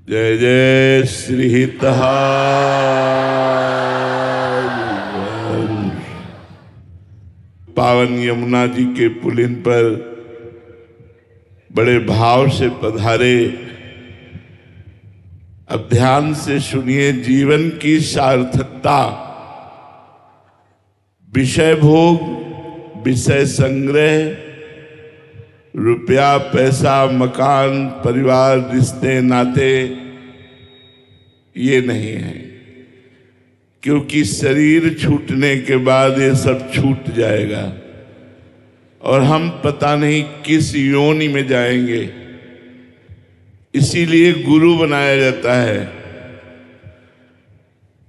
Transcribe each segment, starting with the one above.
जय जय श्री हितहार। पावन यमुना जी के पुलिन पर बड़े भाव से पधारे। अब ध्यान से सुनिए जीवन की सार्थकता। विषय भोग, विषय संग्रह, रुपया पैसा, मकान, परिवार, रिश्ते नाते, ये नहीं है, क्योंकि शरीर छूटने के बाद ये सब छूट जाएगा और हम पता नहीं किस योनि में जाएंगे। इसीलिए गुरु बनाया जाता है।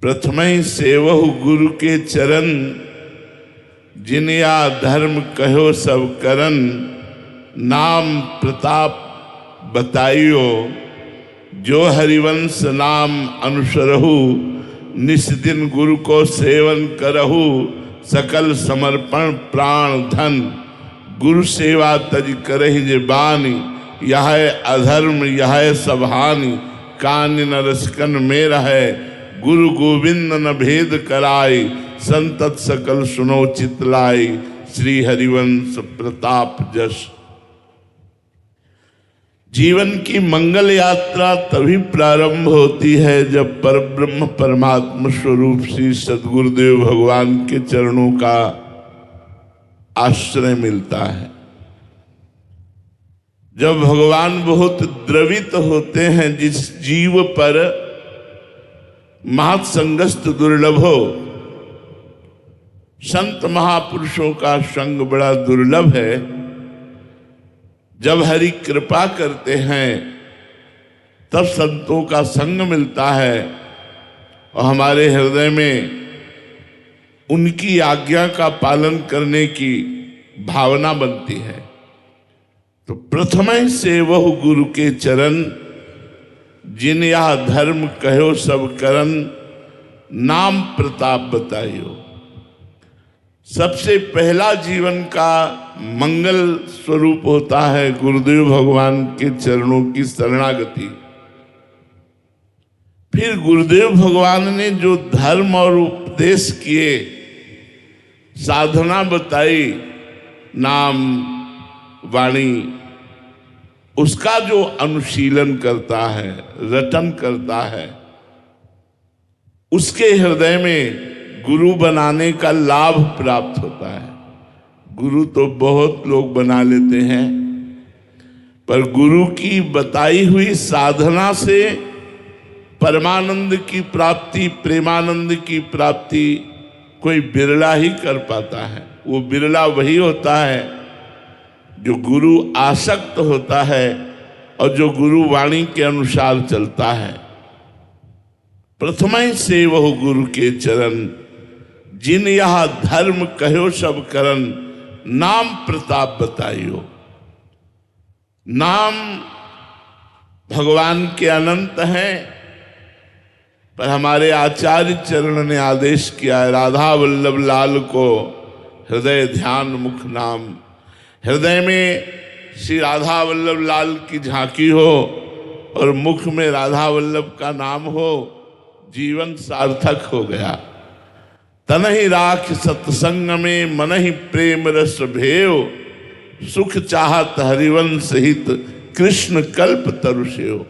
प्रथमहि सेवहु गुरु के चरण, जिन या धर्म कहो सब करन, नाम प्रताप बताइयो, जो हरिवंश नाम अनुसरहु, निस दिन गुरु को सेवन करहु, सकल समर्पण प्राण धन, गुरु सेवा तज करहि जे बानी, यह अधर्म यह सब हानि, कान न रसकन में रहे, गुरु गोविंद न भेद कराई, संतत सकल सुनो चितलाई, श्री हरिवंश प्रताप जस। जीवन की मंगल यात्रा तभी प्रारंभ होती है जब परब्रह्म परमात्मा स्वरूप श्री सद्गुरुदेव भगवान के चरणों का आश्रय मिलता है। जब भगवान बहुत द्रवित होते हैं, जिस जीव पर महत्संगस्त दुर्लभ हो, संत महापुरुषों का संग बड़ा दुर्लभ है। जब हरि कृपा करते हैं तब संतों का संग मिलता है और हमारे हृदय में उनकी आज्ञा का पालन करने की भावना बनती है। तो प्रथम से वह गुरु के चरण, जिन या धर्म कहो सब करन, नाम प्रताप बताइयो। सबसे पहला जीवन का मंगल स्वरूप होता है गुरुदेव भगवान के चरणों की शरणागति। फिर गुरुदेव भगवान ने जो धर्म और उपदेश किए, साधना बताई, नाम वाणी, उसका जो अनुशीलन करता है, रटन करता है, उसके हृदय में गुरु बनाने का लाभ प्राप्त होता है। गुरु तो बहुत लोग बना लेते हैं, पर गुरु की बताई हुई साधना से परमानंद की प्राप्ति, प्रेमानंद की प्राप्ति कोई बिरला ही कर पाता है। वो बिरला वही होता है जो गुरु आसक्त होता है और जो गुरु वाणी के अनुसार चलता है। प्रथम से वह गुरु के चरण, जिन यह धर्म कहो सब करन, नाम प्रताप बताइयो। नाम भगवान के अनंत हैं, पर हमारे आचार्य चरण ने आदेश किया है, राधा वल्लभ लाल को हृदय ध्यान मुख नाम। हृदय में श्री राधा वल्लभ लाल की झांकी हो और मुख में राधा वल्लभ का नाम हो, जीवन सार्थक हो गया। तनहि राख सत्संग में, मनहि प्रेम रस भेव, सुख चाहत हरिवंश हित, कृष्ण कल्प तरु सेव।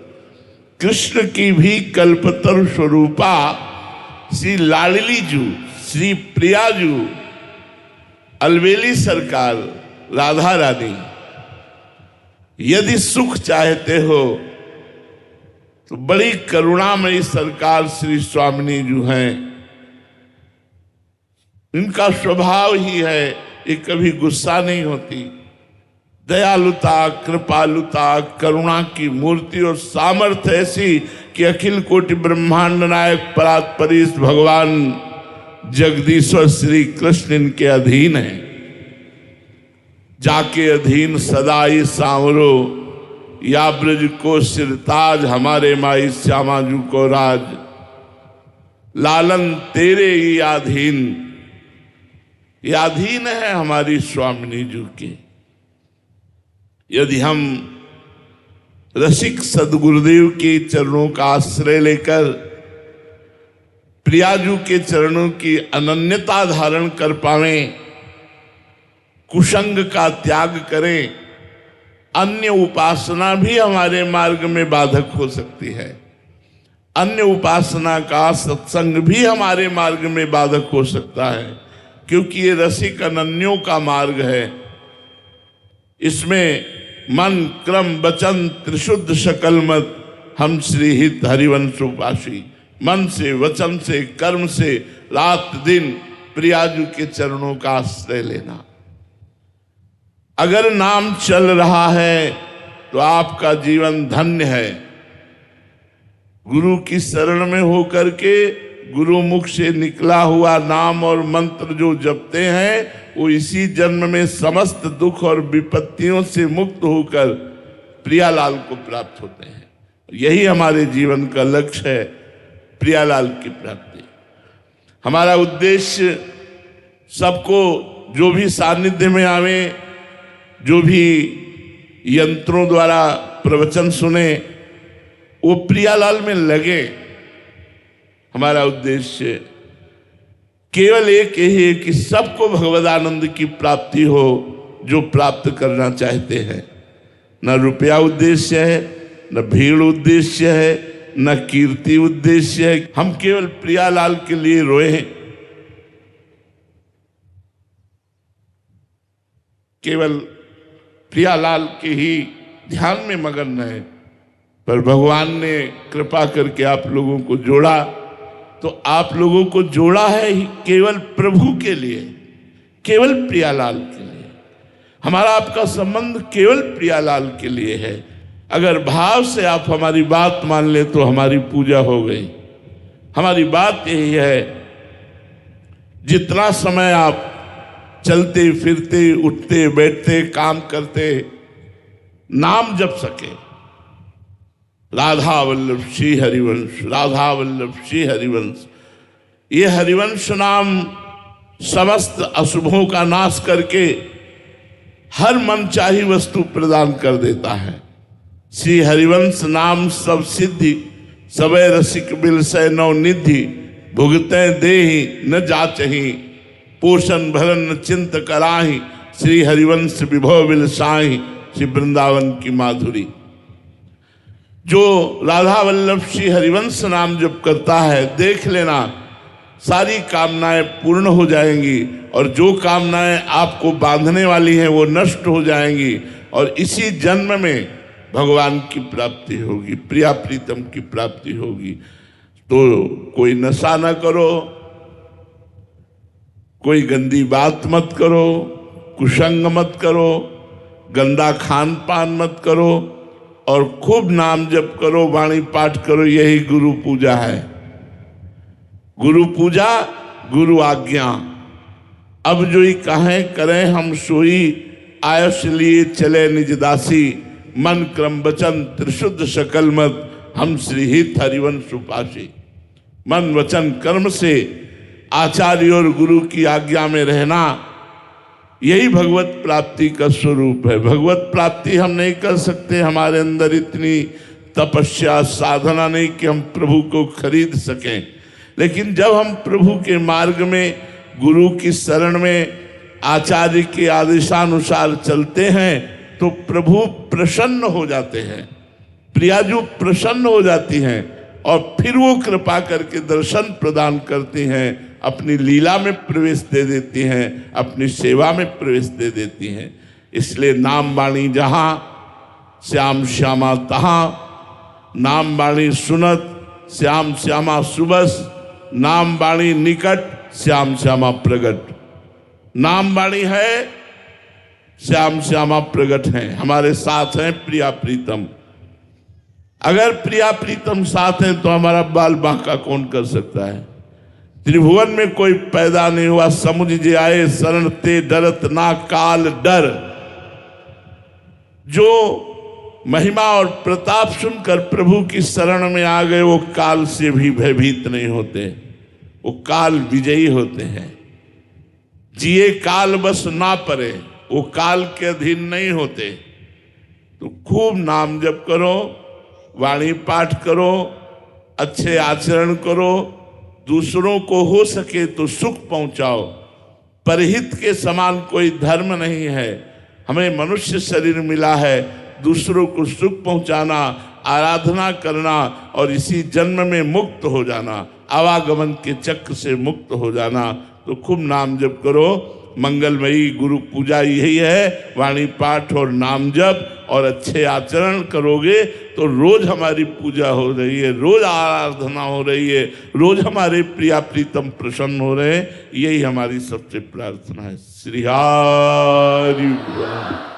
कृष्ण की भी कल्पतरु स्वरूपा श्री लाडली जू, श्री प्रिया जू, अलवेली सरकार राधा रानी, यदि सुख चाहते हो तो बड़ी करुणामयी सरकार श्री स्वामिनी जू हैं। इनका स्वभाव ही है, ये कभी गुस्सा नहीं होती। दयालुता, कृपालुता, करुणा की मूर्ति और सामर्थ्य ऐसी कि अखिल कोटि ब्रह्मांड नायक परात्परीश भगवान जगदीश्वर श्री कृष्ण इनके अधीन है। जाके अधीन सदाई सांवरो, या ब्रज को सिरताज, हमारे माई श्यामाजू को राज, लालन तेरे ही अधीन। ये अधीन है हमारी स्वामिनी जी के। यदि हम रसिक सदगुरुदेव के चरणों का आश्रय लेकर प्रियाजू के चरणों की अनन्यता धारण कर पावें, कुसंग का त्याग करें। अन्य उपासना भी हमारे मार्ग में बाधक हो सकती है, अन्य उपासना का सत्संग भी हमारे मार्ग में बाधक हो सकता है, क्योंकि ये रसिक अनन्यों का मार्ग है। इसमें मन क्रम वचन त्रिशुद्ध सकल मत हम श्री हित हरिवंश उपासी, मन से वचन से कर्म से रात दिन प्रियाजू के चरणों का आश्रय लेना। अगर नाम चल रहा है तो आपका जीवन धन्य है। गुरु की शरण में होकर के गुरु मुख से निकला हुआ नाम और मंत्र जो जपते हैं वो इसी जन्म में समस्त दुख और विपत्तियों से मुक्त होकर प्रियालाल को प्राप्त होते हैं। यही हमारे जीवन का लक्ष्य है, प्रियालाल की प्राप्ति। हमारा उद्देश्य सबको जो भी सानिध्य में आवे, जो भी यंत्रों द्वारा प्रवचन सुने, वो प्रियालाल में लगे। हमारा उद्देश्य केवल एक ही है कि सबको भगवदानंद की प्राप्ति हो, जो प्राप्त करना चाहते हैं। न रुपया उद्देश्य है, न भीड़ उद्देश्य है, न कीर्ति उद्देश्य है। हम केवल प्रियालाल के लिए रोए हैं, केवल प्रियालाल के ही ध्यान में मगन रहे। पर भगवान ने कृपा करके आप लोगों को जोड़ा, तो आप लोगों को जोड़ा है केवल प्रभु के लिए, केवल प्रियालाल के लिए। हमारा आपका संबंध केवल प्रियालाल के लिए है। अगर भाव से आप हमारी बात मान ले तो हमारी पूजा हो गई। हमारी बात यही है, जितना समय आप चलते फिरते उठते बैठते काम करते नाम जप सके, राधा वल्लभ श्री हरिवंश, राधा वल्लभ श्री हरिवंश। ये हरिवंश नाम समस्त अशुभों का नाश करके हर मनचाही वस्तु प्रदान कर देता है। श्री हरिवंश नाम सब सिद्धि, सबे रसिक बिलसै नौ निधि, भुगते देहि न जाचहि, पोषण भरन चिंत कराहि, श्री हरिवंश विभव बिलसाहि, श्री वृंदावन की माधुरी। जो राधा वल्लभ श्री हरिवंश नाम जप करता है, देख लेना सारी कामनाएं पूर्ण हो जाएंगी, और जो कामनाएं आपको बांधने वाली हैं वो नष्ट हो जाएंगी, और इसी जन्म में भगवान की प्राप्ति होगी, प्रिया प्रीतम की प्राप्ति होगी। तो कोई नशा न करो, कोई गंदी बात मत करो, कुसंग मत करो, गंदा खान पान मत करो, और खूब नाम जप करो, वाणी पाठ करो। यही गुरु पूजा है। गुरु पूजा, गुरु आज्ञा। अब जो ही कहें करें हम सोई, आयुष लिए चले निज दासी, मन क्रम वचन त्रिशुद्ध सकल मत हम श्री हित हरिवंश उपासी। मन वचन कर्म से आचार्य और गुरु की आज्ञा में रहना, यही भगवत प्राप्ति का स्वरूप है। भगवत प्राप्ति हम नहीं कर सकते, हमारे अंदर इतनी तपस्या साधना नहीं कि हम प्रभु को खरीद सकें। लेकिन जब हम प्रभु के मार्ग में, गुरु की शरण में, आचार्य के आदेशानुसार चलते हैं तो प्रभु प्रसन्न हो जाते हैं, प्रियाजू प्रसन्न हो जाती हैं, और फिर वो कृपा करके दर्शन प्रदान करती हैं, अपनी लीला में प्रवेश दे देती हैं, अपनी सेवा में प्रवेश दे देती हैं। इसलिए नाम वाणी जहाँ, श्याम श्यामा तहाँ, नाम वाणी सुनत, श्याम श्यामा सुबस, नाम वाणी निकट, श्याम श्यामा प्रगट। नाम वाणी है, श्याम श्यामा प्रगट हैं, हमारे साथ हैं प्रिया प्रीतम। अगर प्रिया प्रीतम साथ हैं तो हमारा बाल बांका कौन कर सकता है। त्रिभुवन में कोई पैदा नहीं हुआ, समुझ जे आए शरण ते डरत ना काल डर। जो महिमा और प्रताप सुनकर प्रभु की शरण में आ गए, वो काल से भी भयभीत नहीं होते, वो काल विजयी होते हैं। जिए काल बस ना परे, वो काल के अधीन नहीं होते। तो खूब नाम जप करो, वाणी पाठ करो, अच्छे आचरण करो, दूसरों को हो सके तो सुख पहुंचाओ। परहित के समान कोई धर्म नहीं है। हमें मनुष्य शरीर मिला है, दूसरों को सुख पहुंचाना, आराधना करना और इसी जन्म में मुक्त हो जाना, आवागमन के चक्र से मुक्त हो जाना। तो खूब नाम जप करो। मंगलमयी गुरु पूजा यही है, वाणी पाठ और नाम जप और अच्छे आचरण करोगे तो रोज हमारी पूजा हो रही है, रोज आराधना हो रही है, रोज हमारे प्रिया प्रीतम प्रसन्न हो रहे हैं। यही हमारी सबसे प्रार्थना है। श्री हरि बोल।